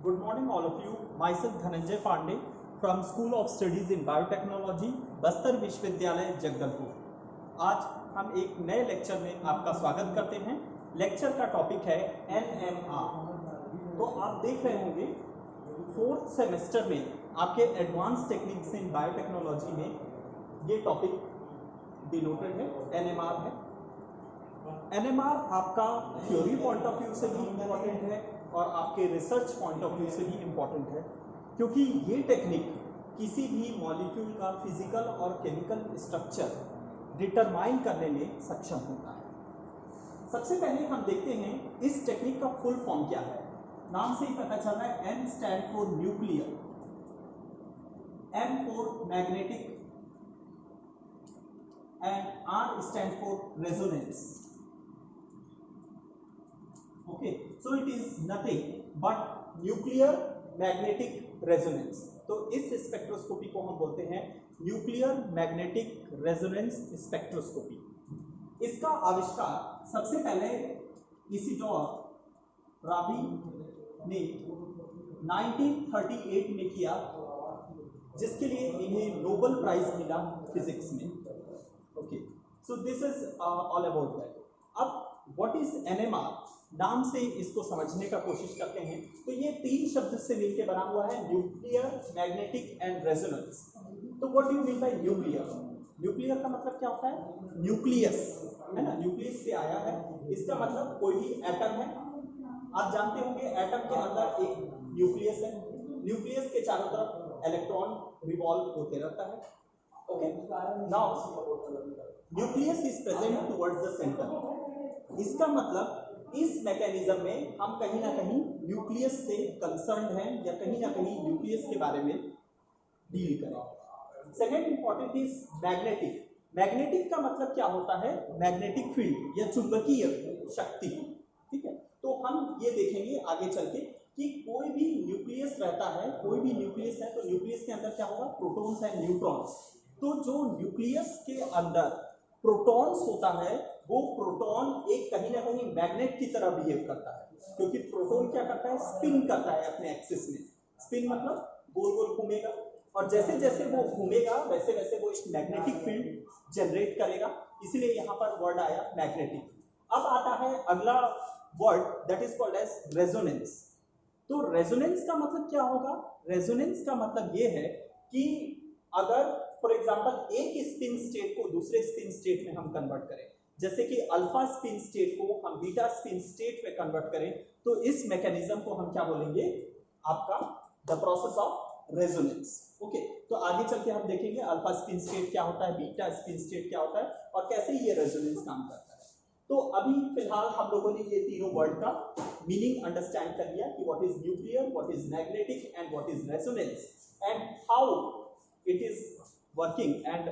Good morning all of you. Myself Dhananjay Pandey from School of Studies in Biotechnology, Bastar विश्वविद्यालय जगदलपुर। आज हम एक नए लेक्चर में आपका स्वागत करते हैं। लेक्चर का टॉपिक है NMR। तो आप देख रहे होंगे 4th सेमेस्टर में आपके एडवांस टेक्निक्स इन बायोटेक्नोलॉजी में ये टॉपिक डिनोटेड है, NMR है। NMR आपका थ्योरी पॉइंट ऑफ व्यू से भी इम्पॉर्टेंट है और आपके रिसर्च पॉइंट ऑफ व्यू से भी इम्पॉर्टेंट है, क्योंकि ये टेक्निक किसी भी मॉलिक्यूल का फिजिकल और केमिकल स्ट्रक्चर डिटरमाइन करने में सक्षम होता है। सबसे पहले हम देखते हैं इस टेक्निक का फुल फॉर्म क्या है। नाम से ही पता चल रहा है, N stand for nuclear, M for magnetic and R stand for resonance. Okay, so it is nothing but nuclear magnetic resonance। तो इस स्पेक्ट्रोस्कोपी को हम बोलते हैं न्यूक्लियर मैग्नेटिक रेजोनेंस स्पेक्ट्रोस्कोपी। इसका आविष्कार सबसे पहले इसिडोर राबी ने 1938 में किया, जिसके लिए इन्हें नोबेल प्राइज मिला फिजिक्स में। Okay, so this is all about that. अब व्हाट इज NMR, नाम से इसको समझने का कोशिश करते हैं। तो ये 3 शब्द से मिलकर बना हुआ है, न्यूक्लियर, मैग्नेटिक एंड रेजोनेंस। तो what do mean by nuclear? Nuclear का मतलब क्या होता है? न्यूक्लियस, है ना, न्यूक्लियस से आया है। इसका मतलब कोई भी एटम है। आप जानते होंगे एटम के अंदर एक न्यूक्लियस है, न्यूक्लियस के चारों तरफ इलेक्ट्रॉन रिवॉल्व होते रहता है। Okay, now nucleus is present towards the centre. इसका मतलब इस मैकेनिज्म में हम कहीं ना कहीं न्यूक्लियस से कंसर्न हैं या कहीं ना कहीं न्यूक्लियस के बारे में डील करें। Second important is magnetic. Magnetic का मतलब क्या होता है? मैग्नेटिक फील्ड या चुंबकीय शक्ति। ठीक है, तो हम ये देखेंगे आगे चल के कि कोई भी न्यूक्लियस रहता है, कोई भी न्यूक्लियस है तो न्यूक्लियस के अंदर क्या होगा? Protons and neutrons. तो जो न्यूक्लियस के अंदर प्रोटॉन्स होता है, वो प्रोटॉन एक कहीं ना कहीं मैग्नेट की तरह बिहेव करता है, क्योंकि प्रोटॉन क्या करता है? स्पिन करता है अपने एक्सिस में। स्पिन मतलब गोल गोल घूमेगा, और जैसे जैसे वो घूमेगा वैसे वैसे वो एक मैग्नेटिक फील्ड जनरेट करेगा। इसलिए यहाँ पर वर्ड आया मैग्नेटिक। अब आता है अगला word, that is called as resonance. तो रेजोनेंस का मतलब क्या होगा? रेजोनेंस का मतलब ये है कि अगर फॉर एग्जाम्पल एक स्पिन स्टेट को दूसरे स्पिन स्टेट में हम कन्वर्ट करें, जैसे कि अल्फा स्पिन स्टेट को हम बीटा स्पिन स्टेट में कन्वर्ट करें, तो इस मैकेनिज्म को हम क्या बोलेंगे? आपका the process of resonance. Okay, तो आगे चल के हम देखेंगे अल्फा स्पिन स्टेट क्या होता है, बीटा स्पिन स्टेट क्या होता है और कैसे ये रेजोनेंस काम करता है। तो अभी फिलहाल हम लोगों ने ये तीनों वर्ड का मीनिंग अंडरस्टैंड कर लिया कि what is nuclear, what is magnetic and what is resonance, and how it is working and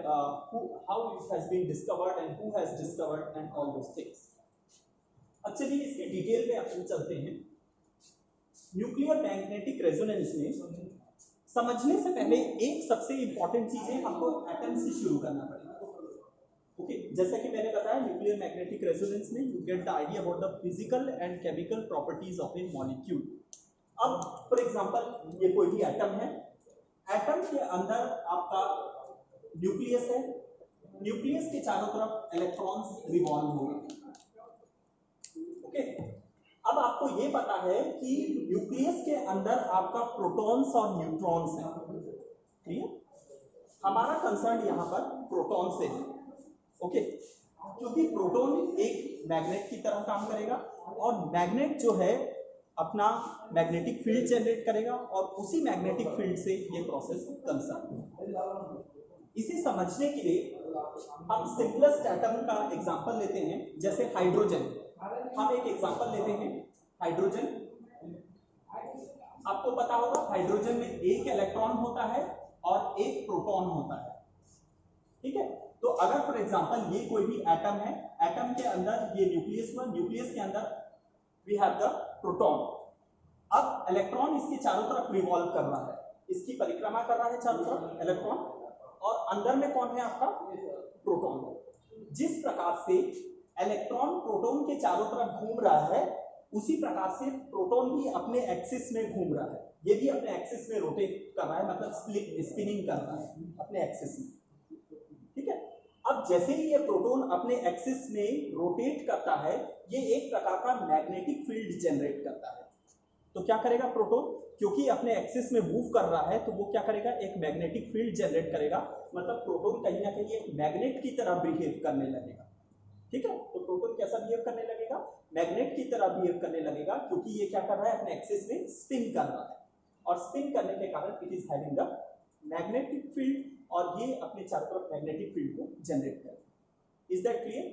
how it has been discovered and who has discovered and all those things। अब चलिए इसके detail में अपन चलते हैं। Nuclear magnetic resonance में समझने से पहले एक सबसे इंपॉर्टेंट चीज है, हमको एटम से शुरू करना पड़ेगा। ओके, जैसा कि मैंने बताया न्यूक्लियर मैग्नेटिक रेजोनेंस में you get the idea about the physical and chemical properties of A molecule. अब फॉर एग्जांपल ये कोई भी एटम है, एटम के अंदर आपका न्यूक्लियस है, न्यूक्लियस के चारों तरफ इलेक्ट्रॉन्स रिवॉल्व होंगे। ओके, अब आपको ये पता है कि न्यूक्लियस के अंदर आपका प्रोटॉन्स और न्यूट्रॉन्स हैं। क्लियर? हमारा कंसर्न यहां पर प्रोटॉन से है। ओके, क्योंकि प्रोटॉन एक मैग्नेट की तरह काम करेगा और मैग्नेट जो है अपना मैग्नेटिक फील्ड जनरेट करेगा और उसी मैग्नेटिक फील्ड से ये प्रोसेस कंसर्न। इसे समझने के लिए हम सिंपलेस्ट एटम का एग्जांपल लेते हैं, जैसे हाइड्रोजन। हम एक एग्जांपल लेते हैं हाइड्रोजन। आपको पता होगा हाइड्रोजन में एक इलेक्ट्रॉन होता है और एक प्रोटॉन होता है। ठीक है, तो अगर फॉर एग्जांपल ये कोई भी एटम है, एटम के अंदर ये न्यूक्लियस हुआ, न्यूक्लियस के अंदर वी हैव द प्रोटॉन। अब इलेक्ट्रॉन इसके चारों तरफ रिवॉल्व कर रहा है, इसकी परिक्रमा कर रहा है चारों तरफ इलेक्ट्रॉन, और अंदर में कौन है? आपका प्रोटॉन। जिस प्रकार से इलेक्ट्रॉन प्रोटॉन के चारों तरफ घूम रहा है, उसी प्रकार से प्रोटॉन भी अपने एक्सिस में घूम रहा है, ये भी अपने एक्सिस में रोटेट कर रहा है, मतलब स्पिनिंग कर रहा है अपने एक्सिस में, ठीक है। अब जैसे ही ये प्रोटॉन अपने एक्सिस में रोटेट करता है, ये एक प्रकार का मैग्नेटिक फील्ड जनरेट करता है। तो क्या करेगा प्रोटॉन, क्योंकि अपने एक्सिस में मूव कर रहा है, तो वो क्या करेगा, एक मैग्नेटिक फील्ड जनरेट करेगा, मतलब प्रोटॉन कहीं ना कहीं एक मैग्नेट की तरह बिहेव करने लगेगा, ठीक है। तो प्रोटॉन कैसा बिहेव करने लगेगा, मैग्नेट की तरह बिहेव करने लगेगा, क्योंकि ये क्या कर रहा है, अपने एक्सिस में स्पिन कर रहा है, और स्पिन करने के कारण it is having the magnetic field, और ये अपने चारों तरफ मैग्नेटिक फील्ड को जनरेट करेगा। Is that clear?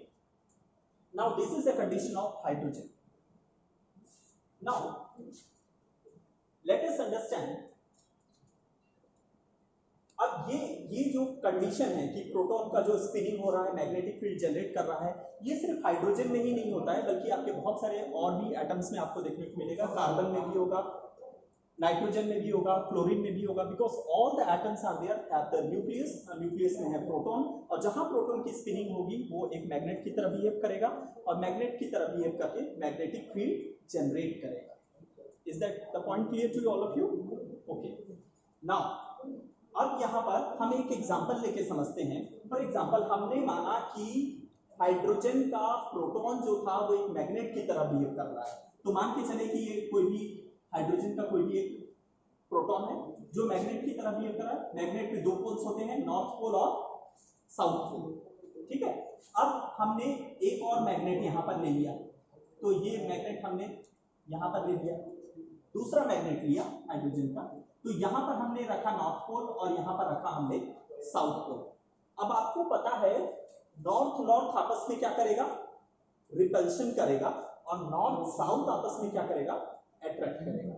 Now this is the condition of hydrogen. Now let us understand, अब ये जो कंडीशन है कि प्रोटॉन का जो स्पिनिंग हो रहा है, मैग्नेटिक फील्ड जनरेट कर रहा है, ये सिर्फ हाइड्रोजन में ही नहीं होता है, बल्कि आपके बहुत सारे और भी एटम्स में आपको देखने को मिलेगा। कार्बन में भी होगा, नाइट्रोजन में भी होगा, क्लोरीन में भी होगा, because all the atoms are there have the nucleus, nucleus में है प्रोटॉन, और जहां प्रोटॉन की स्पिनिंग होगी वो एक मैग्नेट की तरह बिहेव करेगा, और मैग्नेट की तरह बिहेव करके मैग्नेटिक फील्ड जनरेट करेगा। Is that the point clear to all of you? Okay, now अब यहाँ पर हम एक एग्जांपल लेके समझते हैं। फॉर एग्जांपल, हमने माना कि हाइड्रोजन का प्रोटॉन जो था वो एक मैग्नेट की तरह बिहेव कर रहा है, तो मान के चले कि ये कोई भी हाइड्रोजन का कोई भी एक प्रोटॉन है जो मैग्नेट की तरह बिहेव कर रहा है। मैग्नेट में दो पोल्स होते हैं, नॉर्थ पोल और साउथ पोल, ठीक है। अब हमने एक और मैग्नेट यहाँ पर ले लिया, तो ये मैग्नेट हमने यहाँ पर ले लिया, दूसरा मैग्नेट लिया हाइड्रोजन का, तो यहाँ पर हमने रखा नॉर्थ पोल और यहाँ पर रखा हमने साउथ पोल। अब आपको पता है नॉर्थ नॉर्थ आपस में क्या करेगा, रिपल्शन करेगा, और नॉर्थ साउथ आपस में क्या करेगा, अट्रैक्ट करेगा।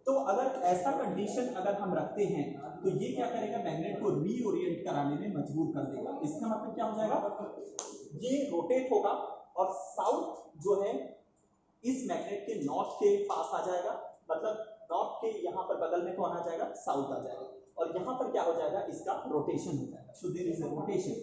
तो अगर ऐसा कंडीशन अगर हम रखते हैं, तो ये क्या करेगा, मैग्नेट को रीओरिएंट कराने में मजबूर कर देगा। इसका मतलब क्या हो जाएगा, ये रोटेट होगा और साउथ जो है इस मैग्नेट के नॉर्थ के पास आ जाएगा, मतलब नॉर्थ के यहाँ पर बगल में कौन आ जाएगा, साउथ आ जाएगा, और यहाँ पर क्या हो जाएगा, इसका रोटेशन हो जाएगा। So there is a rotation,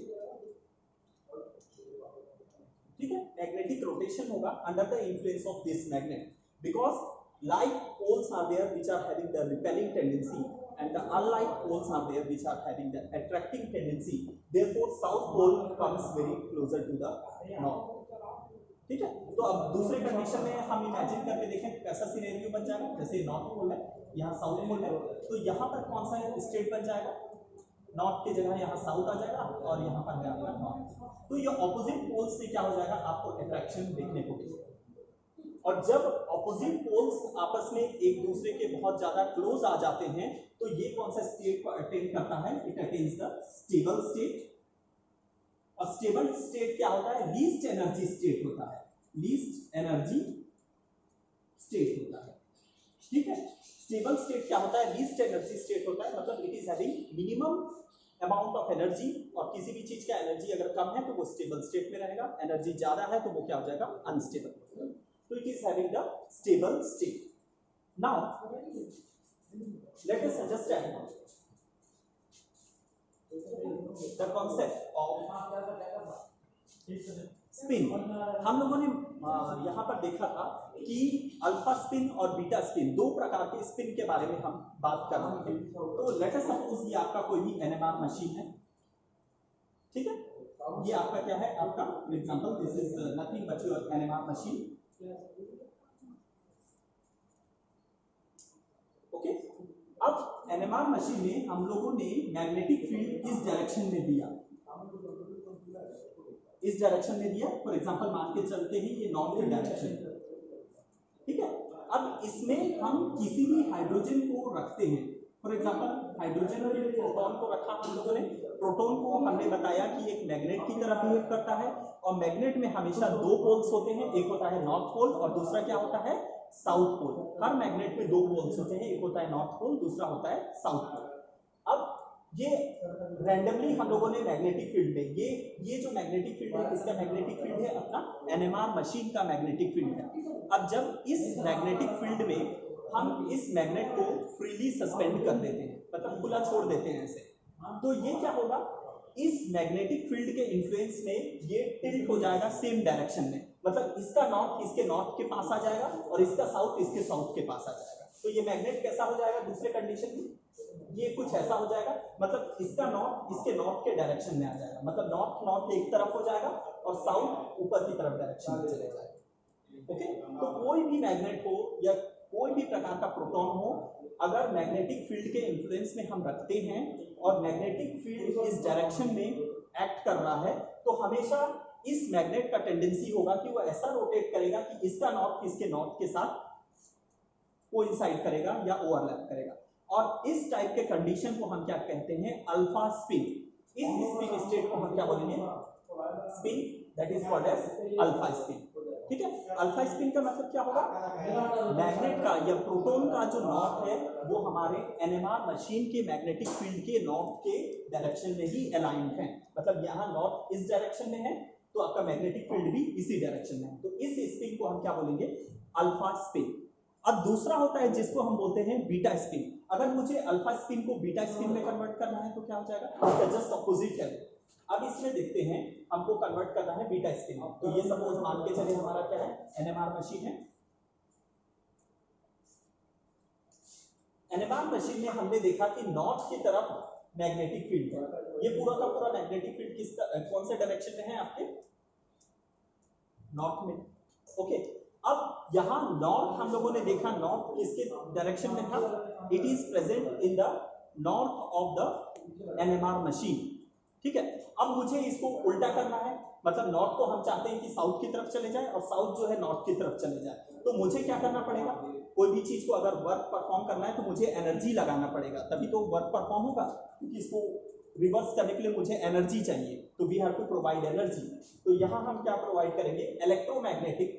ठीक है, मैग्नेटिक रोटेशन होगा under the influence of this magnet, because like poles are there which are having the repelling tendency and the unlike poles are there which are having the attracting tendency, therefore south pole comes very closer to the north, ठीक है। तो अब दूसरे condition में हम imagine करके देखें कैसा सिनेरियो बन जाएगा, जैसे नॉर्थ पोल है, यहाँ साउथ पोल है, तो यहाँ पर कौन सा स्टेट बन जाएगा, नॉर्थ की जगह यहाँ साउथ आ जाएगा, और यहाँ पर है आपका नॉर्थ। तो ये ऑपोजिट पोल्स से क्या हो जाएगा, आपको अट्रैक्शन देखने को मिलेगा, और जब ऑपोजिट पोल्स आपस में एक दूसरे के बहुत ज्यादा क्लोज आ जाते हैं, तो ये कौन सा स्टेट को अटेन करता है, it attains the stable state. और स्टेबल स्टेट क्या होता है, लीस्ट एनर्जी स्टेट होता है, लीस्ट एनर्जी स्टेट होता है, ठीक है। स्टेबल स्टेट क्या होता है, लीस्ट एनर्जी स्टेट होता है, मतलब it is having minimum amount of energy, और किसी भी चीज का एनर्जी अगर कम है तो वो स्टेबल स्टेट में रहेगा, एनर्जी ज्यादा है तो वो क्या हो जाएगा, unstable. So it is having the stable state. Now let us understand the concept of spin. हम लोगों ने यहाँ पर देखा था कि अल्फा स्पिन और बीटा स्पिन, दो प्रकार के स्पिन के बारे में हम बात कर रहे थे। तो लेट अस सपोज ये आपका कोई भी NMR मशीन है, ठीक है, ये आपका क्या है, आपका example, this is nothing but your NMR machine, okay. अब NMR मशीन में हम लोगों ने मैग्नेटिक फील्ड इस डायरेक्शन में दिया, इस डायरेक्शन में दिया, फॉर एग्जांपल मान के चलते हैं ये नॉर्थ डायरेक्शन, ठीक है। अब इसमें हम किसी भी हाइड्रोजन को रखते हैं, फॉर एग्जांपल हाइड्रोजन और प्रोटॉन को रखा हम लोगों ने, प्रोटॉन को हमने बताया कि एक मैग्नेट की तरह बिहेव करता है, और मैग्नेट में हमेशा दो पोल्स होते हैं, एक होता है नॉर्थ पोल और दूसरा क्या होता है, साउथ पोल। हर मैग्नेट में दो पोल्स होते हैं, एक होता है नॉर्थ पोल, दूसरा होता है साउथ पोल। अब ये रैंडमली हम लोगों ने मैग्नेटिक फील्ड में, ये जो मैग्नेटिक फील्ड है, इसका मैग्नेटिक फील्ड है अपना NMR मशीन का मैग्नेटिक फील्ड है। अब जब इस मैग्नेटिक फील्ड में हम इस मैग्नेट को फ्रीली सस्पेंड कर देते हैं, मतलब खुला छोड़ देते हैं ऐसे, तो ये क्या होगा, इस मैग्नेटिक फील्ड के इन्फ्लुएंस में ये टिल्ट हो जाएगा सेम डायरेक्शन में, मतलब इसका नॉर्थ इसके नॉर्थ के पास आ जाएगा और इसका साउथ इसके साउथ के पास आ जाएगा। तो ये मैग्नेट कैसा हो जाएगा दूसरे कंडीशन में, ये कुछ ऐसा हो जाएगा, मतलब इसका नॉर्थ इसके नॉर्थ के डायरेक्शन में आ जाएगा, मतलब नॉर्थ नॉर्थ एक तरफ हो जाएगा और साउथ ऊपर की तरफ डायरेक्शन में चले जाएगा। ओके, तो कोई भी मैग्नेट हो या कोई भी प्रकार का प्रोटॉन हो, अगर मैग्नेटिक फील्ड के इन्फ्लुएंस में हम रखते हैं और मैग्नेटिक फील्ड इस डायरेक्शन में एक्ट कर रहा है, तो हमेशा इस मैग्नेट का टेंडेंसी होगा कि वो ऐसा रोटेट करेगा कि इसका नॉर्थ इसके नॉर्थ के साथ कोइंसाइड करेगा या ओवरलैप करेगा। और इस टाइप के कंडीशन को हम क्या कहते हैं, अल्फा स्पिन। इस स्पिन स्टेट को हम क्या बोलेंगे, spin, that is called as alpha spin. ठीक है, अल्फा स्पिन का मतलब क्या होगा, मैग्नेट का या प्रोटॉन का जो नॉर्थ है वो हमारे एनएमआर मशीन के मैग्नेटिक फील्ड के नॉर्थ के डायरेक्शन में ही अलाइंड है, मतलब यहाँ नॉर्थ इस डायरेक्शन में है तो आपका मैग्नेटिक फील्ड भी इसी डायरेक्शन में है, तो इस स्पिन को हम क्या बोलेंगे, अल्फा स्पिन। अब दूसरा होता है जिसको हम बोलते हैं बीटा स्पिन। अगर मुझे अल्फा स्पिन को बीटा स्पिन में कन्वर्ट करना है तो क्या हो जाएगा, इसका जस्ट ऑपोजिट है। अब इसमें देखते हैं हमको कन्वर्ट करना है बीटा स्पिन में, तो ये सपोज मान के चले हमारा क्या है, एनएमआर मशीन है। एनएमआर मशीन में हमने देखा कि नॉर्थ की तरफ मैग्नेटिक फील्ड है, ये पूरा का पूरा मैग्नेटिक फील्ड किस कौन से डायरेक्शन में है, आपके नॉर्थ में। ओके, अब यहाँ नॉर्थ हम लोगों ने देखा, नॉर्थ किसके डायरेक्शन में था, it is present in the north of the NMR machine. ठीक है, अब मुझे इसको उल्टा करना है, मतलब नॉर्थ को हम चाहते हैं कि साउथ की तरफ चले जाए और साउथ जो है नॉर्थ की तरफ चले जाए, तो मुझे क्या करना पड़ेगा, कोई भी चीज को अगर वर्क परफॉर्म करना है तो मुझे एनर्जी लगाना पड़ेगा, तभी तो वर्क परफॉर्म होगा, क्योंकि इसको रिवर्स करने के लिए मुझे एनर्जी चाहिए, तो we have to provide energy. तो यहाँ हम क्या प्रोवाइड करेंगे, electromagnetic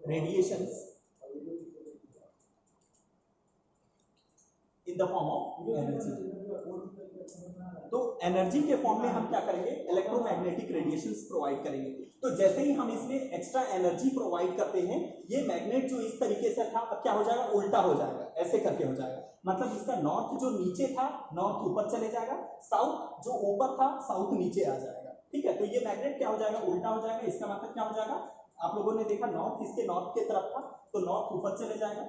radiations in the form of energy. तो एनर्जी के फॉर्म में हम क्या करेंगे, इलेक्ट्रोमैग्नेटिक रेडिएशंस प्रोवाइड करेंगे। तो जैसे ही हम इसमें एक्स्ट्रा एनर्जी प्रोवाइड करते हैं, ये मैग्नेट जो इस तरीके से था अब क्या हो जाएगा, उल्टा हो जाएगा, ऐसे करके हो जाएगा, मतलब इसका नॉर्थ जो नीचे था नॉर्थ ऊपर चले जाएगा, साउथ जो ऊपर था साउथ नीचे आ जाएगा। ठीक है, तो ये मैग्नेट क्या हो जाएगा, उल्टा हो जाएगा। इसका मतलब क्या हो जाएगा, आप लोगों ने देखा नॉर्थ इसके नॉर्थ की तरफ था तो नॉर्थ ऊपर चले जाएगा,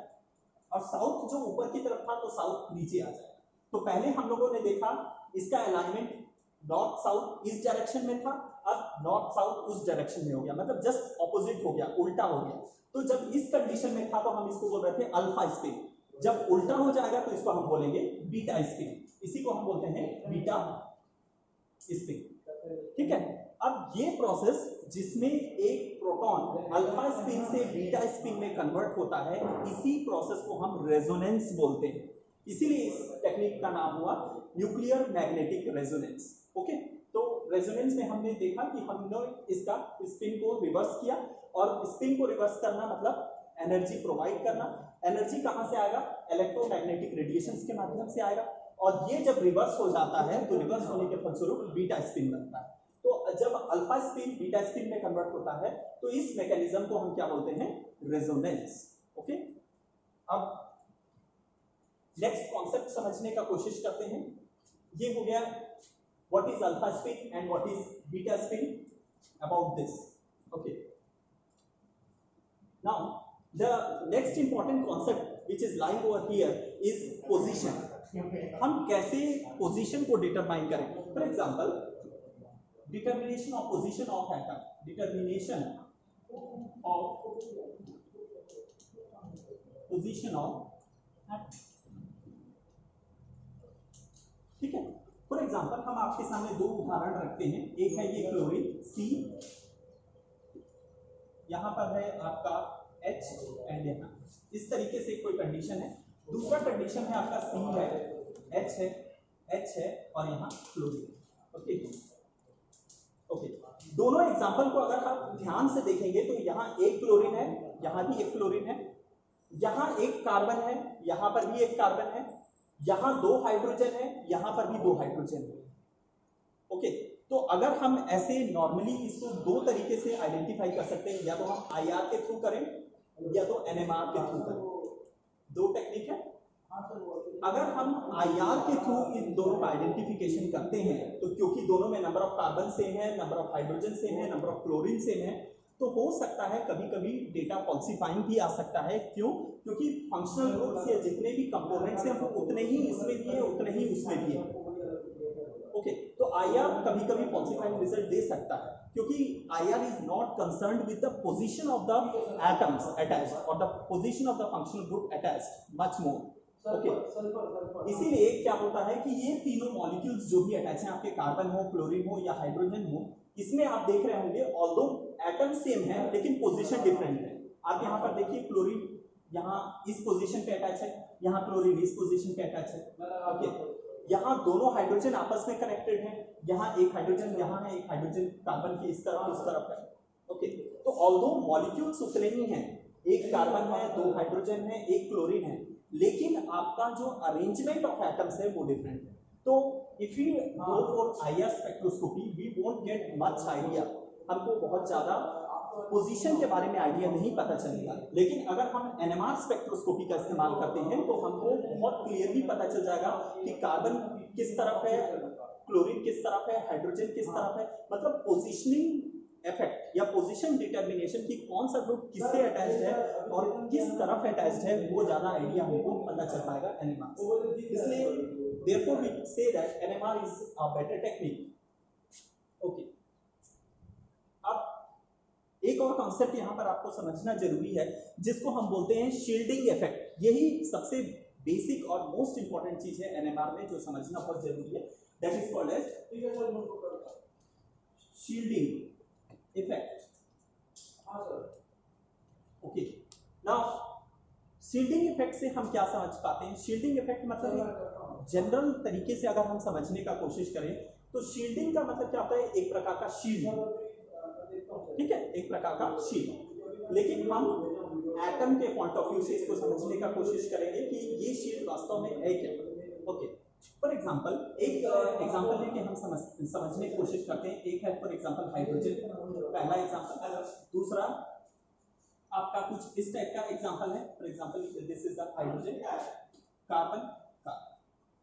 और साउथ जो ऊपर की तरफ था तो साउथ नीचे आ जाएगा। तो पहले हम लोगों ने देखा इसका अलाइनमेंट नॉर्थ साउथ इस डायरेक्शन में था, अब नॉर्थ साउथ उस डायरेक्शन में हो गया, मतलब जस्ट ऑपोजिट हो गया, उल्टा हो गया। तो जब इस कंडीशन में था तो हम इसको बोल रहे थे अल्फा स्पिन, जब उल्टा हो जाएगा तो इसको हम बोलेंगे बीटा स्पिन, इसी को हम बोलते हैं बीटा स्पिन। ठीक है, अब ये प्रोसेस जिसमें एक प्रोटॉन अल्फा स्पिन से बीटा स्पिन में कन्वर्ट होता है, इसी प्रोसेस को हम रेजोनेंस बोलते हैं, इसीलिए इस टेक्निक का नाम हुआ न्यूक्लियर मैग्नेटिक रेजोनेंस। ओके, तो रेजोनेंस में हमने देखा कि हमने इसका स्पिन को रिवर्स किया, और स्पिन को रिवर्स करना मतलब एनर्जी प्रोवाइड करना। एनर्जी कहां से आएगा, इलेक्ट्रोमैग्नेटिक रेडिएशंस के माध्यम से आएगा, और ये जब रिवर्स हो जाता है तो रिवर्स होने के फलस्वरूप बीटा स्पिन बनता है। तो जब अल्फा स्पिन बीटा स्पिन में कन्वर्ट होता है तो इस मैकेनिज्म को हम क्या बोलते हैं, रेजोनेंस। ओके, अब नेक्स्ट कॉन्सेप्ट समझने का कोशिश करते हैं। ये हो गया what is alpha spin and what is beta spin, about this. Okay, now the next important concept which is lying over here is position. हम कैसे पोजीशन को डिटरमाइन करें। For example, determination of position of atom, determination of position of atom. ठीक है, for example हम आपके सामने दो उदाहरण रखते हैं, एक है ये क्लोरीन C, यहां पर है आपका H एंड यहाँ इस तरीके से कोई कंडीशन है। दूसरा कंडीशन है आपका C है, H है और यहाँ क्लोरीन। ओके ओके, दोनों एग्जांपल को अगर आप ध्यान से देखेंगे तो यहाँ एक क्लोरीन है, यहाँ भी एक क्लोरीन है, यहाँ एक कार्बन है, यहाँ पर भी एक कार्बन है, यहाँ दो हाइड्रोजन है, यहाँ पर भी दो हाइड्रोजन है। ओके, तो अगर हम ऐसे नॉर्मली इसको दो तरीके से आइडेंटिफाई कर सकते हैं, या तो हम IR के थ्रू करें या तो NMR के थ्रू करें, दो टेक्निक है। अगर हम IR के थ्रू इन दोनों का आइडेंटिफिकेशन करते हैं तो क्योंकि दोनों में नंबर ऑफ कार्बन सेम है, नंबर ऑफ हाइड्रोजन सेम है, नंबर ऑफ क्लोरीन सेम है, तो हो सकता है कभी कभी डेटा फॉल्सिफाइंग भी आ सकता है। क्यों? क्योंकि फंक्शनल ग्रुप्स या जितने भी कंपोनेंट्स हैं वो उतने ही इसमें भी है, उतने ही उसमें भी है। ओके, तो IR कभी कभी फॉल्सिफाइंग रिजल्ट दे सकता है क्योंकि IR is not concerned with the position of the atoms attached और the position of the functional group attached much more. Okay, इसीलिए क्या होता है कि ये तीनों मॉलिक्यूल्स जो भी अटैच हैं, आपके कार्बन हो, क्लोरीन हो या हाइड्रोजन हो, इसमें आप देख रहे होंगे ऑल्दो एटम सेम है लेकिन पोजीशन डिफरेंट है। आप यहाँ पर देखिए क्लोरीन यहाँ इस पोजीशन पे अटैच है, यहाँ क्लोरीन इस पोजीशन पे अटैच है। ओके, यहाँ दोनों हाइड्रोजन आपस में कनेक्टेड है, यहाँ एक हाइड्रोजन यहाँ है, एक हाइड्रोजन कार्बन की इस तरफ उस तरफ है। ओके, तो ऑल्दो मॉलिक्यूल्स उतने ही हैं, एक कार्बन है, दो हाइड्रोजन है, एक क्लोरीन है, लेकिन आपका जो अरेंजमेंट ऑफ एटम्स है वो डिफरेंट है। तो if you go for IR spectroscopy we won't get much idea, हमको बहुत ज्यादा पोजीशन के बारे में आइडिया नहीं पता चलेगा। लेकिन अगर हम NMR स्पेक्ट्रोस्कोपी का इस्तेमाल करते हैं तो हमको बहुत क्लियरली पता चल जाएगा कि कार्बन किस तरफ है, क्लोरीन किस तरफ है, हाइड्रोजन किस तरफ है, मतलब पोजीशनिंग इफेक्ट या पोजीशन डिटर्मिनेशन की कौन सा ग्रुप किससे अटैच्ड है और किस तरफ अटैच्ड है वो ज्यादा आइडिया हमको पता चल पाएगा NMR से। इसलिए therefore we say that NMR is a better technique. Okay, अब एक और कॉन्सेप्ट यहाँ पर आपको समझना जरूरी है जिसको हम बोलते हैं शील्डिंग इफेक्ट। यही सबसे बेसिक और मोस्ट इंपॉर्टेंट चीज है NMR में जो समझना बहुत जरूरी है। That is called as shielding effect. Okay, now shielding effect से हम क्या समझ पाते हैं? शील्डिंग इफेक्ट मतलब जनरल तरीके से अगर हम समझने का कोशिश करें तो शील्डिंग का मतलब क्या होता है? एक प्रकार का शील्ड, ठीक है, एक प्रकार का शील्ड। लेकिन हम एटम के पॉइंट ऑफ व्यू से इसको समझने का कोशिश करेंगे कि ये शील्ड वास्तव में है क्या। ओके, फॉर एग्जांपल एक एग्जांपल लेके हम समझने की कोशिश करते हैं। एक है फॉर एग्जांपल हाइड्रोजन, पहला एग्जांपल। दूसरा आपका कुछ इस टाइप का एग्जांपल है, for example this is the hydrogen, carbon.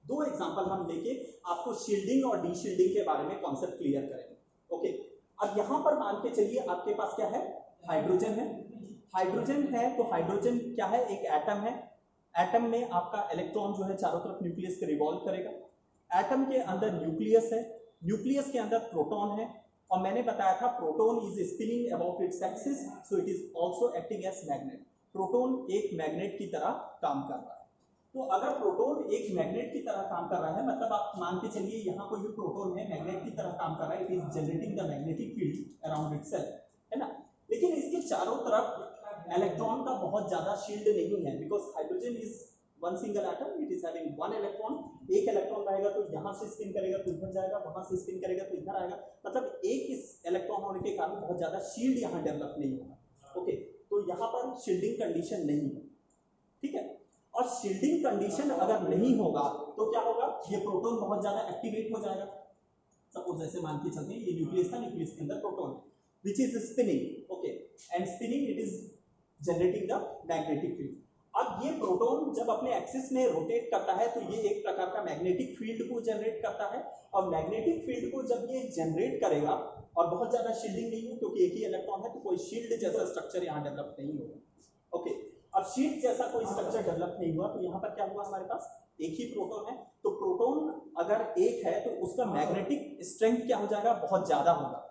दो एग्जांपल हम लेके आपको शील्डिंग और डीशील्डिंग के बारे में कॉन्सेप्ट क्लियर करेंगे। ओके, अब यहां पर मान के चलिए आपके पास क्या है? हाइड्रोजन है। हाइड्रोजन है तो हाइड्रोजन क्या है? एक एटम है। एटम में आपका इलेक्ट्रॉन जो है चारों तरफ न्यूक्लियस के रिवॉल्व करेगा। एटम के अंदर न्यूक्लियस है, न्यूक्लियस के अंदर प्रोटॉन है, और मैंने बताया था proton is spinning about its axis so it is also acting as magnet. Proton एक मैग्नेट की तरह काम कर रहा है। तो अगर प्रोटॉन एक मैग्नेट की तरह काम कर रहा है, मतलब आप मान के चलिए यहाँ कोई भी प्रोटॉन है, मैग्नेट की तरह काम कर रहा है, it is generating the magnetic field around itself, है ना। लेकिन इसके चारों तरफ इलेक्ट्रॉन का बहुत ज्यादा शील्ड नहीं है, because hydrogen is one single atom, it is having one electron. एक इलेक्ट्रॉन रहेगा तो यहाँ से स्पिन करेगा तो इधर जाएगा, वहां से स्पिन करेगा तो इधर आएगा, मतलब एक इस इलेक्ट्रॉन होने के कारण बहुत ज्यादा शील्ड यहाँ डेवलप नहीं होगा। ओके, तो यहाँ पर शील्डिंग कंडीशन नहीं है, ठीक है। और शील्डिंग कंडीशन अगर नहीं होगा तो क्या होगा? ये प्रोटॉन बहुत ज्यादा एक्टिवेट हो जाएगा। सपोज ऐसे मान के चलते हैं ये न्यूक्लियस था, न्यूक्लियस के अंदर प्रोटॉन है which is spinning, okay, and spinning it is generating the magnetic field. अब ये प्रोटॉन जब अपने एक्सिस में रोटेट करता है तो ये एक प्रकार का मैग्नेटिक फील्ड को जनरेट करता है, और मैग्नेटिक फील्ड को जब ये जनरेट करेगा और बहुत ज्यादा शील्डिंग नहीं है क्योंकि एक ही इलेक्ट्रॉन है तो कोई शील्ड जैसा स्ट्रक्चर यहाँ डेवलप नहीं होगा। ओके, अब शील्ड जैसा कोई स्ट्रक्चर डेवलप नहीं हुआ तो यहाँ पर क्या हुआ? हमारे पास एक ही प्रोटॉन है, तो प्रोटॉन अगर एक है तो उसका मैग्नेटिक स्ट्रेंथ क्या हो जाएगा? बहुत ज्यादा होगा।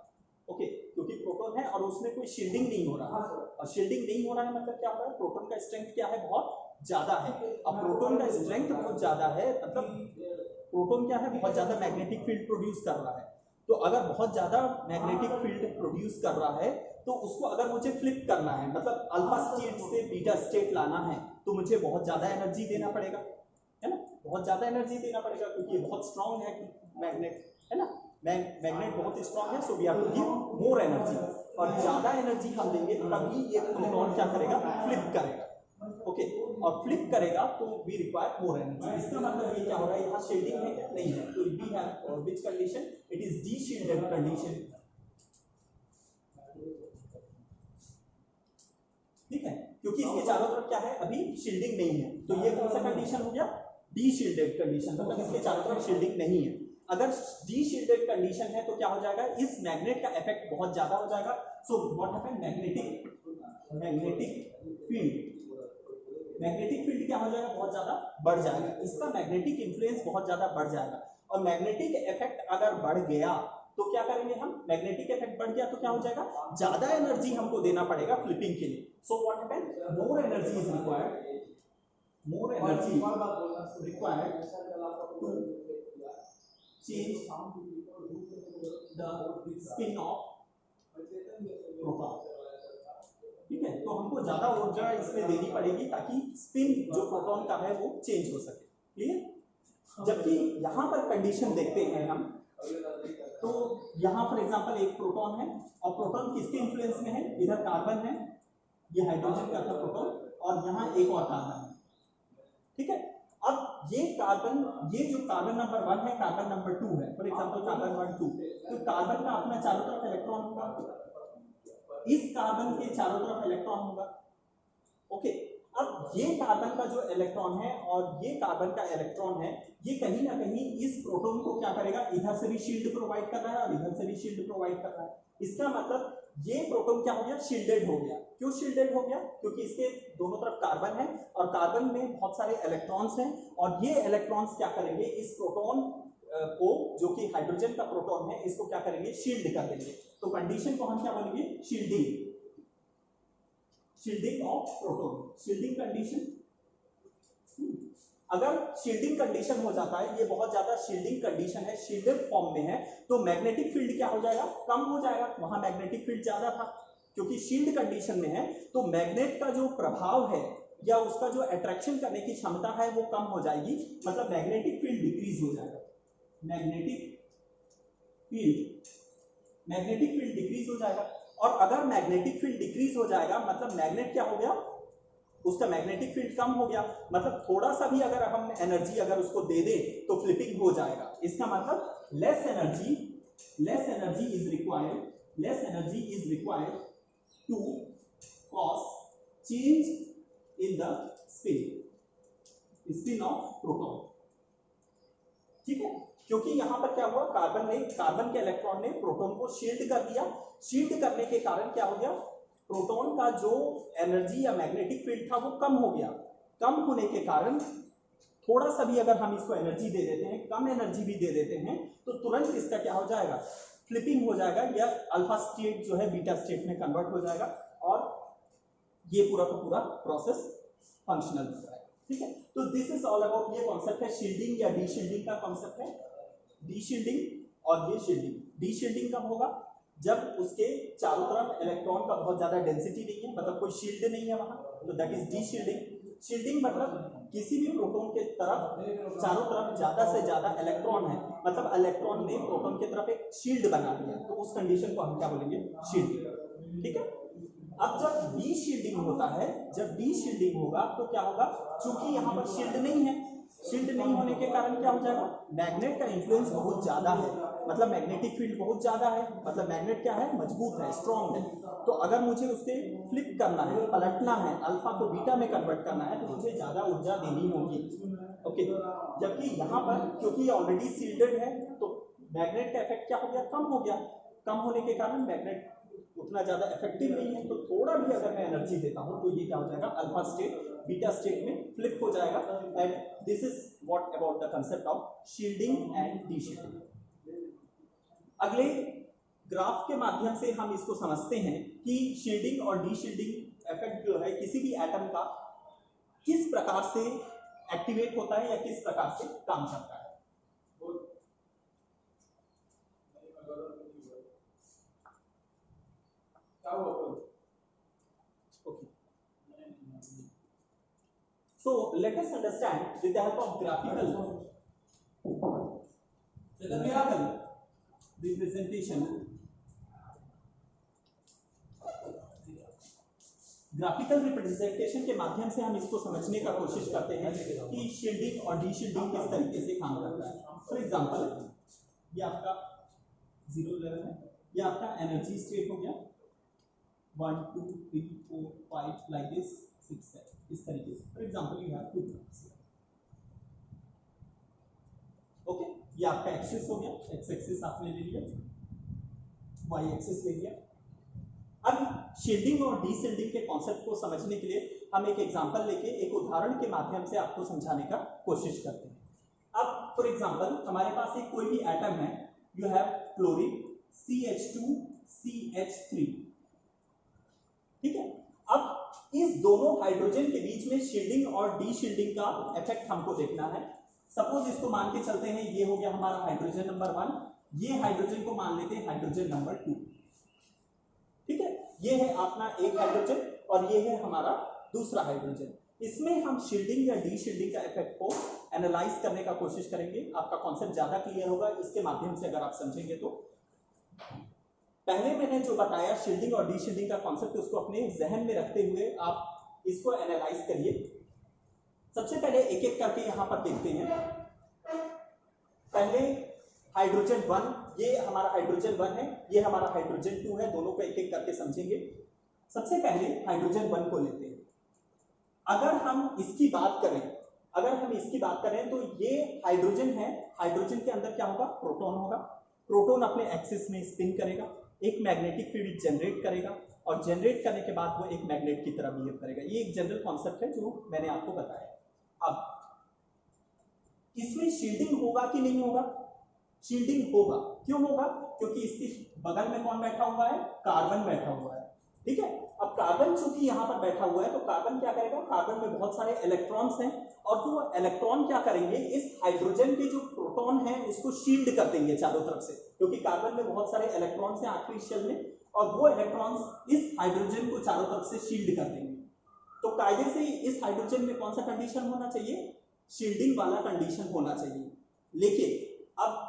ओके, क्योंकि प्रोटॉन है और उसमें कोई शील्डिंग नहीं हो रहा है, और शील्डिंग नहीं हो रहा है मतलब क्या हो रहा है? प्रोटॉन का स्ट्रेंथ क्या है? बहुत ज्यादा है। अब प्रोटॉन का स्ट्रेंथ बहुत ज्यादा है मतलब प्रोटॉन क्या है? बहुत ज्यादा मैग्नेटिक फील्ड प्रोड्यूस कर रहा है। तो अगर बहुत ज्यादा मैग्नेटिक फील्ड प्रोड्यूस कर रहा है तो उसको अगर मुझे फ्लिप करना है, मतलब अल्फा स्टेट से बीटा स्टेट लाना है, तो मुझे बहुत ज्यादा एनर्जी देना पड़ेगा, है ना। बहुत ज्यादा एनर्जी देना पड़ेगा क्योंकि ये बहुत स्ट्रांग है मैग्नेट, है ना। मैग्नेट बहुत स्ट्रांग है, so we have to give more energy, और ज्यादा एनर्जी हम देंगे तभी ये प्रोटॉन क्या करेगा? फ्लिप करेगा। ओके, और फ्लिप करेगा तो वी रिक्वायर मोर एनर्जी। इसका मतलब ये क्या हो रहा है? यहाँ शील्डिंग है क्या? नहीं है, तो we have which condition? It is deshielded condition, ठीक है। क्योंकि इसके चारों तरफ क्या है, अभी शील्डिंग नहीं है। तो ये कौन सा कंडीशन हो गया, डी शील्डेड कंडीशन, मतलब इसके चारों तरफ शील्डिंग नहीं है। अगर डी शील्डेड कंडीशन है तो क्या हो जाएगा, इस मैग्नेट का इफेक्ट बहुत ज्यादा हो जाएगा। So what happen, magnetic field क्या हो जाएगा, बहुत ज्यादा बढ़ जाएगा, इसका मैग्नेटिक इन्फ्लुएंस बहुत ज्यादा बढ़ जाएगा। और मैग्नेटिक इफेक्ट अगर बढ़ गया तो क्या करेंगे हम, मैग्नेटिक इफेक्ट बढ़ गया तो क्या हो जाएगा, ज्यादा एनर्जी हमको देना पड़ेगा फ्लिपिंग के लिए। So what happen, more energy is required, more energy required to change the spin of proton। ठीक है, तो हमको ज्यादा ऊर्जा इसमें देनी पड़ेगी ताकि स्पिन जो प्रोटॉन का है वो चेंज हो सके। क्लियर। जबकि यहाँ पर कंडीशन देखते हैं हम, तो यहाँ फॉर एग्जांपल एक प्रोटॉन है और प्रोटॉन किसके इन्फ्लुएंस में है, इधर कार्बन है, ये हाइड्रोजन का था प्रोटॉन, और यहाँ एक और कार्बन है। ठीक है, अब ये कार्बन, ये जो कार्बन नंबर 1 है, कार्बन नंबर 2 है, फॉर एग्जांपल कार्बन 1 2, तो कार्बन का अपना चारों तरफ इलेक्ट्रॉन होगा, इस कार्बन के चारों तरफ इलेक्ट्रॉन होगा। ओके, अब ये कार्बन का जो इलेक्ट्रॉन है और ये कार्बन का इलेक्ट्रॉन है, ये कहीं ना कहीं इस प्रोटॉन को क्या करेगा, इधर से भी शील्ड प्रोवाइड कर रहा है और इधर से भी शील्ड प्रोवाइड कर रहा है। इसका मतलब ये प्रोटॉन क्या हो गया, शील्डेड हो गया। क्यों शील्डेड हो गया, क्योंकि इसके दोनों तरफ कार्बन है और कार्बन में बहुत सारे इलेक्ट्रॉन्स हैं, और ये इलेक्ट्रॉन्स क्या करेंगे, इस प्रोटॉन को, जो कि हाइड्रोजन का प्रोटॉन है, इसको क्या करेंगे, शील्ड कर देंगे। तो कंडीशन को हम क्या बोलेंगे, shielding of proton, shielding condition. अगर शील्डिंग कंडीशन हो जाता है, ये बहुत ज्यादा शील्डिंग कंडीशन है, शील्डेड फॉर्म में है, तो मैग्नेटिक फील्ड क्या हो जाएगा, कम हो जाएगा। वहां मैग्नेटिक फील्ड ज्यादा था, क्योंकि शील्ड कंडीशन में है, तो मैग्नेट का जो प्रभाव है या उसका जो अट्रैक्शन करने की क्षमता है वो कम हो जाएगी, मतलब मैग्नेटिक फील्ड डिक्रीज हो जाएगा। मैग्नेटिक फील्ड डिक्रीज हो जाएगा। और अगर मैग्नेटिक फील्ड डिक्रीज हो जाएगा, मतलब मैग्नेट क्या हो गया, उसका मैग्नेटिक फील्ड कम हो गया, मतलब थोड़ा सा भी अगर हम एनर्जी अगर उसको दे दें तो फ्लिपिंग हो जाएगा। इसका मतलब less energy is required to cause change in the spin of proton. ठीक है, क्योंकि यहां पर क्या हुआ, कार्बन के इलेक्ट्रॉन ने प्रोटॉन को शील्ड कर दिया। शील्ड करने के कारण क्या हो गया, प्रोटॉन का जो एनर्जी या मैग्नेटिक फील्ड था वो कम हो गया। कम होने के कारण थोड़ा सा भी अगर हम इसको एनर्जी दे देते हैं, कम एनर्जी भी दे देते हैं, तो तुरंत इसका क्या हो जाएगा, फ्लिपिंग हो जाएगा, या अल्फा स्टेट जो है बीटा स्टेट में कन्वर्ट हो जाएगा, और ये पूरा का पूरा प्रोसेस फंक्शनल हो जाएगा। ठीक है, तो दिस इज ऑल अबाउट, ये कॉन्सेप्ट है शील्डिंग या डी शील्डिंग का कॉन्सेप्ट है। डी शील्डिंग और ये शील्डिंग, डी शील्डिंग कब होगा, जब उसके चारों तरफ इलेक्ट्रॉन का बहुत ज्यादा डेंसिटी नहीं है, मतलब कोई शील्ड नहीं है वहां, तो that is D shielding. Shielding मतलब किसी भी प्रोटॉन के तरफ चारों तरफ ज्यादा से ज्यादा इलेक्ट्रॉन है, मतलब इलेक्ट्रॉन ने प्रोटॉन की तरफ एक शील्ड बना दिया, तो उस कंडीशन को हम क्या बोलेंगे, शील्डिंग। ठीक है, अब जब डी शील्डिंग होता है, जब डी शील्डिंग होगा तो क्या होगा, चूंकि यहाँ पर शील्ड नहीं है, शील्ड नहीं होने के कारण क्या हो जाएगा, मैग्नेट का इन्फ्लुएंस बहुत ज्यादा है, मतलब मैग्नेटिक फील्ड बहुत ज्यादा है, मतलब मैग्नेट क्या है, मजबूत है, स्ट्रॉन्ग है। तो अगर मुझे उसके फ्लिप करना है, पलटना है, अल्फा को बीटा में कन्वर्ट करना है, तो मुझे ज्यादा ऊर्जा देनी होगी। ओके, जबकि यहाँ पर क्योंकि ऑलरेडी शील्डेड है, तो मैग्नेट का इफेक्ट क्या हो गया, कम हो गया। कम होने के कारण मैग्नेट उतना ज्यादा इफेक्टिव नहीं है, तो थोड़ा भी अगर मैं एनर्जी देता हूं तो ये क्या हो जाएगा, अल्फा स्टेट बीटा स्टेट में फ्लिप हो जाएगा। And this is what about the concept of shielding and D shielding. अगले ग्राफ के माध्यम से हम इसको समझते हैं कि शील्डिंग और डी शील्डिंग इफेक्ट जो है किसी भी एटम का किस प्रकार से एक्टिवेट होता है या किस प्रकार से काम करता है। So let us understand with the help of graphical representation. Graphical representation के माध्यम से हम इसको समझने का कोशिश करते हैं कि शील्डिंग और डी शील्डिंग किस तरीके से काम करता है। फॉर एग्जांपल, ये आपका 0 लेवल है, ये आपका एनर्जी स्टेट हो गया 1 2 3 4 5 लाइक दिस। फिक्स है इस तरीके से। For example you have 2 points, okay, ये आपका एक्सिस हो गया, एक्स एक्सिस आपने ले लिया, वाई एक्सिस ले लिया। अब शील्डिंग और डीशील्डिंग के कॉन्सेप्ट को समझने के लिए हम एक एग्जांपल लेके एक उदाहरण के माध्यम से आपको समझाने का कोशिश करते हैं। अब फॉर एग्जांपल हमारे पास एक कोई भी एटम है, यू हैव क्लोरीन CH2CH3, ठीक है। अब इस दोनों हाइड्रोजन के बीच में शील्डिंग और डीशील्डिंग का इफेक्ट हमको देखना है। सपोज इसको मान के चलते हैं, ये हो गया हमारा हाइड्रोजन नंबर 1, ये हाइड्रोजन को मान लेते हैं हाइड्रोजन नंबर 2, ठीक है। ये है अपना एक हाइड्रोजन और ये है हमारा दूसरा हाइड्रोजन। इसमें हम शील्डिंग या डीशील्डिंग का इफेक्ट को एनालाइज करने का कोशिश करेंगे। आपका कॉन्सेप्ट ज्यादा क्लियर होगा इसके माध्यम से अगर आप समझेंगे तो। पहले मैंने जो बताया शील्डिंग और डीशील्डिंग का कॉन्सेप्ट, उसको अपने जहन में रखते हुए आप इसको एनालाइज करिए। सबसे पहले एक एक करके यहां पर देखते हैं। पहले हाइड्रोजन 1, ये हमारा हाइड्रोजन 1 है, ये हमारा हाइड्रोजन 2 है, दोनों को एक एक करके समझेंगे। सबसे पहले हाइड्रोजन 1 को लेते हैं। अगर हम इसकी बात करें तो ये हाइड्रोजन है, हाइड्रोजन के अंदर क्या होगा, प्रोटॉन होगा। प्रोटॉन अपने एक्सिस में स्पिन करेगा, एक मैग्नेटिक फील्ड जनरेट करेगा और जनरेट करने के बाद वो एक मैग्नेट की तरह बिहेव करेगा। ये एक जनरल कॉन्सेप्ट है जो मैंने आपको बताया। अब इसमें शील्डिंग होगा कि नहीं होगा? शील्डिंग होगा। क्यों होगा? क्योंकि इसके बगल में कौन बैठा हुआ है, कार्बन बैठा हुआ है, ठीक है। अब कार्बन चूंकि यहां पर बैठा हुआ है तो कार्बन क्या करेगा, कार्बन में बहुत सारे इलेक्ट्रॉन्स हैं और वो इलेक्ट्रॉन क्या करेंगे, इस हाइड्रोजन के जो प्रोटॉन है उसको शील्ड कर देंगे चारों तरफ से, क्योंकि कार्बन में बहुत सारे इलेक्ट्रॉन्स हैं आखिरी शेल में और वो इलेक्ट्रॉन्स इस हाइड्रोजन को चारों तरफ से शील्ड कर देंगे। तो कायदे से इस हाइड्रोजन में कौन सा कंडीशन होना चाहिए, शील्डिंग वाला कंडीशन होना चाहिए। लेकिन अब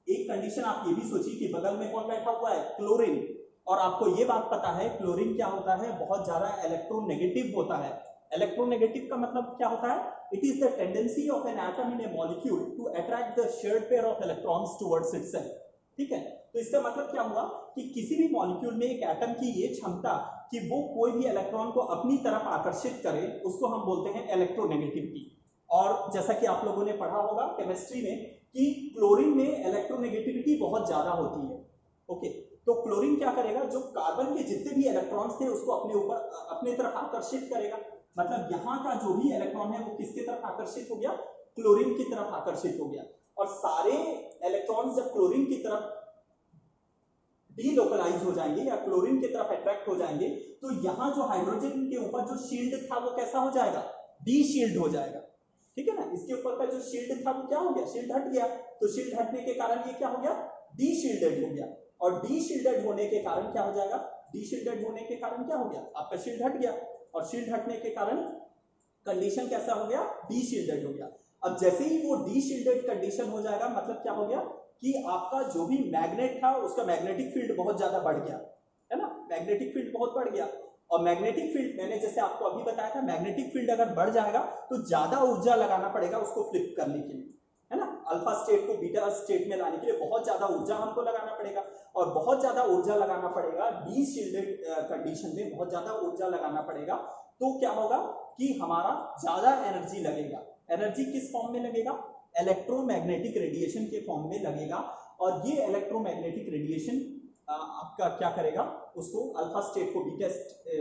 एक कंडीशन आप ये भी सोचिए कि बगल में कौन बैठा हुआ है, क्लोरीन, और आपको ये बात पता है क्लोरीन क्या होता है, बहुत ज्यादा इलेक्ट्रोनेगेटिव होता है। इलेक्ट्रोनेगेटिव का मतलब क्या होता है, it is the tendency of an atom in a molecule to attract the shared pair of electrons towards itself, ठीक है। तो इसका मतलब क्या हुआ कि किसी भी मॉलिक्यूल में एक एटम की ये क्षमता कि वो कोई भी इलेक्ट्रॉन को अपनी तरफ आकर्षित करे, उसको हम बोलते हैं इलेक्ट्रोनेगेटिविटी। और जैसा कि आप लोगों ने पढ़ा होगा केमिस्ट्री में कि क्लोरीन में इलेक्ट्रोनेगेटिविटी बहुत ज्यादा होती है, ओके। तो क्लोरीन क्या करेगा, जो कार्बन के जितने भी इलेक्ट्रॉन्स थे उसको अपने तरफ आकर्षित करेगा। मतलब यहाँ का जो भी इलेक्ट्रॉन है वो किसकी तरफ आकर्षित हो गया, क्लोरीन की तरफ आकर्षित हो गया। और सारे इलेक्ट्रॉन्स जब क्लोरीन की तरफ डीलोकलाइज हो जाएंगे या क्लोरीन की तरफ अट्रैक्ट हो जाएंगे तो यहाँ जो हाइड्रोजन के ऊपर जो शील्ड था वो कैसा हो जाएगा, डी शील्ड हो जाएगा, ठीक है ना। इसके ऊपर का जो शील्ड था वो क्या हो गया, शील्ड हट गया। तो शील्ड हटने के कारण ये क्या हो गया, डी शील्डेड हो गया। और डी शील्डेड होने के कारण क्या हो जाएगा, डी शील्डेड होने के कारण क्या हो गया, आपका शील्ड हट गया और शील्ड हटने के कारण कंडीशन कैसा हो गया, डी शील्डेड हो गया। अब जैसे ही वो डी शील्डेड कंडीशन हो जाएगा मतलब क्या हो गया कि आपका जो भी मैग्नेट था उसका मैग्नेटिक फील्ड बहुत ज्यादा बढ़ गया, है ना, मैग्नेटिक फील्ड बहुत बढ़ गया। और मैग्नेटिक फील्ड मैंने जैसे आपको अभी बताया था, मैग्नेटिक फील्ड अगर बढ़ जाएगा तो ज्यादा ऊर्जा लगाना पड़ेगा उसको फ्लिप करने के लिए, है ना। अल्फा स्टेट को बीटा स्टेट में लाने के लिए बहुत ज्यादा ऊर्जा हमको लगाना पड़ेगा और बहुत ज्यादा ऊर्जा लगाना पड़ेगा डी शील्डेड कंडीशन में, बहुत ज्यादा ऊर्जा लगाना पड़ेगा। तो क्या होगा कि हमारा ज्यादा एनर्जी लगेगा। एनर्जी किस फॉर्म में लगेगा, इलेक्ट्रोमैग्नेटिक रेडिएशन के फॉर्म में लगेगा। और ये इलेक्ट्रोमैग्नेटिक रेडिएशन आपका क्या करेगा, उसको अल्फा स्टेट को बीटा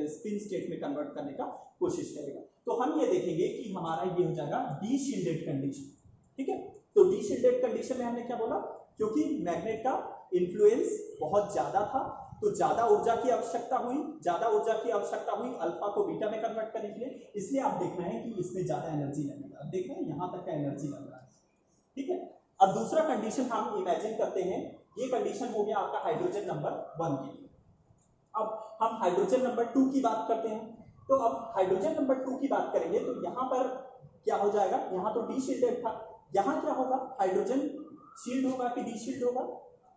स्पिन स्टेट में कन्वर्ट करने का कोशिश करेगा। तो हम ये देखेंगे कि हमारा ये हो जाएगा डी शील्डेड कंडीशन, ठीक है। तो डी शील्डेड कंडीशन में हमने क्या बोला, क्योंकि मैग्नेट का इन्फ्लुएंस बहुत ज्यादा था तो ज्यादा ऊर्जा की आवश्यकता हुई अल्फा को बीटा में कन्वर्ट करने के लिए। इसलिए आप देख रहे हैं कि इसमें ज्यादा एनर्जी लगेगा। आप देख रहे हैं यहां तक का एनर्जी लग रहा है, ठीक है। अब दूसरा कंडीशन हम इमेजिन करते हैं, ये कंडीशन हो गया आपका हाइड्रोजन नंबर 1 के लिए। अब हम हाइड्रोजन नंबर 2 की बात करते हैं। तो अब हाइड्रोजन नंबर 2 की बात करेंगे तो यहां पर क्या हो जाएगा, यहां तो डी शील्डेड था, यहां क्या होगा, हाइड्रोजन शील्ड होगा कि डी शील्ड होगा,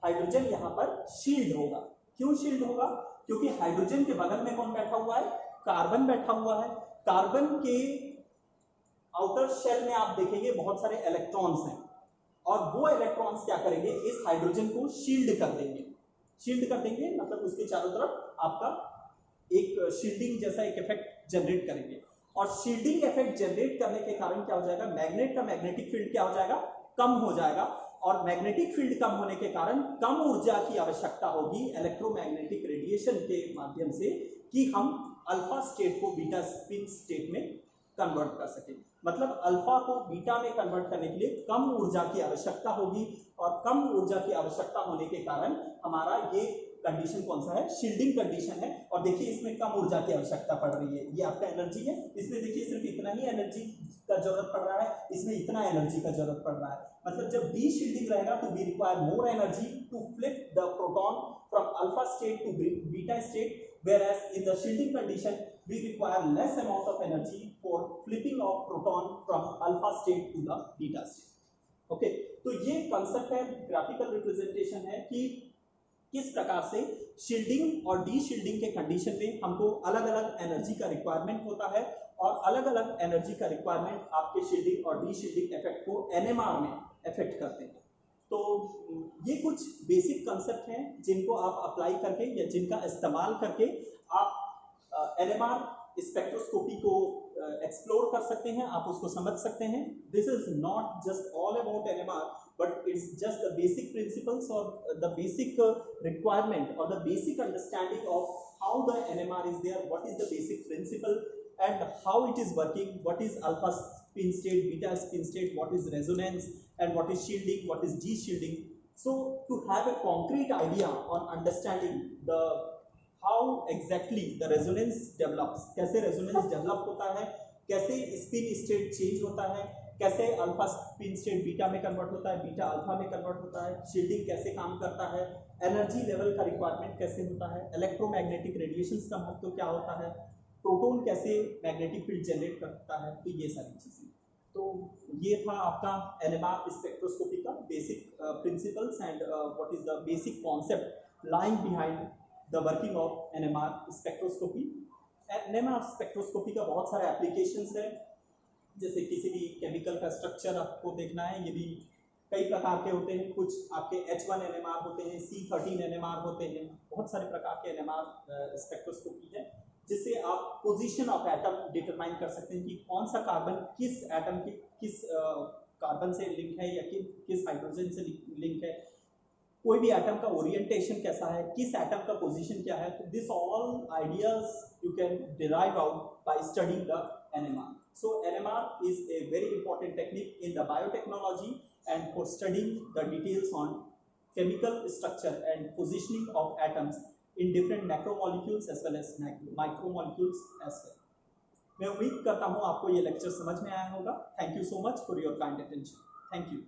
हाइड्रोजन यहां पर शील्ड होगा। क्यों शील्ड होगा, क्योंकि हाइड्रोजन के बगल में कौन बैठा हुआ है, कार्बन बैठा हुआ है। कार्बन के आउटर शेल में आप देखेंगे बहुत सारे इलेक्ट्रॉन्स हैं और वो इलेक्ट्रॉन्स क्या करेंगे, इस हाइड्रोजन को शील्ड कर देंगे। शील्ड कर देंगे मतलब उसके चारों तरफ आपका एक शील्डिंग जैसा एक इफेक्ट जनरेट करेंगे। और शील्डिंग इफेक्ट जनरेट करने के कारण क्या हो जाएगा, मैग्नेट का मैग्नेटिक फील्ड क्या हो जाएगा, कम हो जाएगा, और मैग्नेटिक फील्ड कम होने के कारण कम ऊर्जा की आवश्यकता होगी इलेक्ट्रोमैग्नेटिक रेडिएशन के माध्यम से कि हम अल्फा स्टेट को बीटा स्पिन स्टेट में कन्वर्ट कर सकें। मतलब अल्फा को बीटा में कन्वर्ट करने के लिए कम ऊर्जा की आवश्यकता होगी, और कम ऊर्जा की आवश्यकता होने के कारण हमारा ये कंडीशन कौन सा है, शील्डिंग कंडीशन है। और देखिए इसमें कम ऊर्जा की आवश्यकता पड़ रही है, ये आपका एनर्जी है, इसमें देखिए सिर्फ इतना ही एनर्जी का जरूरत पड़ रहा है, इसमें इतना एनर्जी का जरूरत पड़ रहा है। मतलब जब डी शील्डिंग रहेगा तो we require more energy to flip the proton from alpha state to beta state, whereas in the shielding condition we require less amount of energy for flipping of proton from alpha state to the beta state. Okay, तो ये concept है, graphical representation है कि किस प्रकार से shielding और D shielding के कंडीशन में हमको अलग अलग एनर्जी का रिक्वायरमेंट होता है, और अलग अलग एनर्जी का रिक्वायरमेंट आपके शील्डिंग और डी शील्डिंग इफेक्ट को एनएमआर में इफेक्ट करते हैं। तो ये कुछ बेसिक कंसेप्ट हैं जिनको आप अप्लाई करके या जिनका इस्तेमाल करके आप एनएमआर स्पेक्ट्रोस्कोपी को एक्सप्लोर कर सकते हैं, आप उसको समझ सकते हैं। This is not just all about NMR, but it's just the basic principles or the basic requirement or the basic understanding of how the NMR is there, what is the basic principle and how it is working, what is alpha spin state, beta spin state, what is resonance and what is shielding, what is de-shielding. So to have a concrete idea on understanding the how exactly the resonance develops, कैसे resonance develop होता है, कैसे spin state change होता है, कैसे alpha spin state beta में convert होता है, बीटा अल्फा में कन्वर्ट होता है, शील्डिंग कैसे काम करता है, एनर्जी लेवल का रिक्वायरमेंट कैसे होता है, इलेक्ट्रोमैग्नेटिक रेडिएशंस का महत्व क्या होता है, प्रोटॉन कैसे मैग्नेटिक फील्ड जनरेट करता है, तो ये सारी चीजें। तो ये था आपका एनएमआर स्पेक्ट्रोस्कोपी का basic principles and what is the basic concept lying behind the working of NMR spectroscopy. NMR spectroscopy का बहुत सारे एप्लीकेशंस है, जैसे किसी भी केमिकल का स्ट्रक्चर आपको देखना है, ये भी कई प्रकार के होते हैं, कुछ आपके H1 NMR होते हैं, C13 NMR होते हैं, बहुत सारे प्रकार के NMR स्पेक्ट्रोस्कोपी है, जिससे आप पोजीशन ऑफ एटम डिटरमाइन कर सकते हैं कि कौन सा कार्बन किस एटम के किस कार्बन से लिंक है या किस हाइड्रोजन से लिंक है, कोई भी एटम का ओरिएंटेशन कैसा है, किस एटम का पोजीशन क्या है। तो this all ideas you can derive out by studying the NMR. So NMR is a very important technique in the biotechnology and for studying the details on chemical structure and positioning of atoms in different macromolecules as well as micromolecules as well. मैं उम्मीद करता हूँ आपको ये lecture समझ में आया होगा। Thank you so much for your kind attention. Thank you.